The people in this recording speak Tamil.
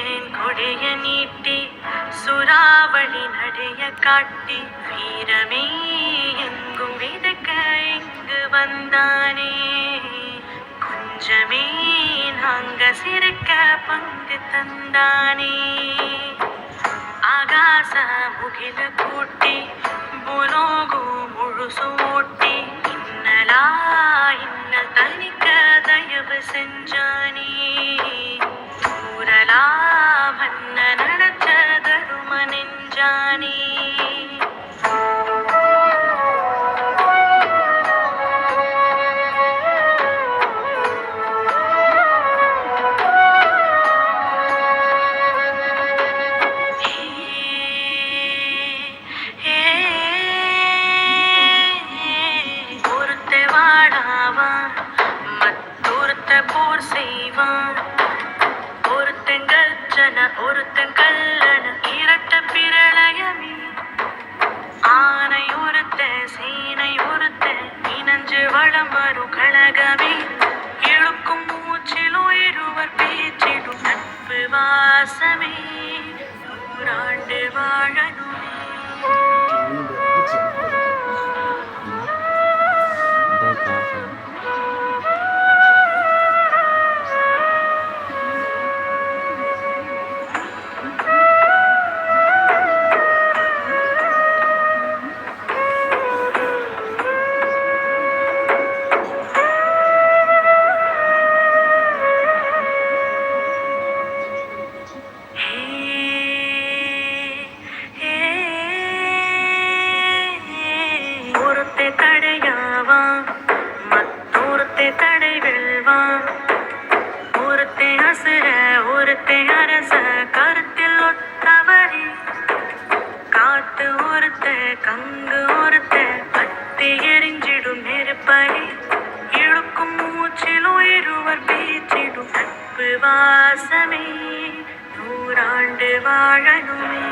தேன் கொடிய நீட்டி சுறாவளி நடைய காட்டி வீரமே எங்கும் விதக்க இங்கு வந்தானே. கொஞ்சமே நாங்க சிரிக்க பங்கு தந்தானே. ஆகாச முகில கூட்டி புலோகு முழுசு ஓட்டி இன்னலா இன்னல் தனிக்க தயவு செஞ்சானே. ஊரலா மன்ன நடச்ச தரும நெஞ்சானே. போர் செய்வான் ஒருத்தன் கர்ஜன ஒருத்தன் கல்லண இரட்ட பிரளயமே. ஆனை ஒருத்த சீனை ஒருத்த இனஞ்சு வளம் வரும் கழகமே. இழுக்கும் மூச்சிலும் இருவர் பேச்சிடும் நட்பு வாசமே. நூறாண்டு வாழணுமே. ஒருத்தே தடையாவான் மற்றொருத்தே தடை வெல்வான். ஒருத்தே அசுர ஒருத்தே அரச கருத்தில் ஒத்தவரே. காத்து ஒருத்த கங்கு ஒருத்த பத்தி எரிஞ்சிடும் நெருப்பறி. இழுக்கும் மூச்சிலும் இருவர் பேச்சிடும் நட்பு வாசமே. நூறாண்டு வாழணுமே.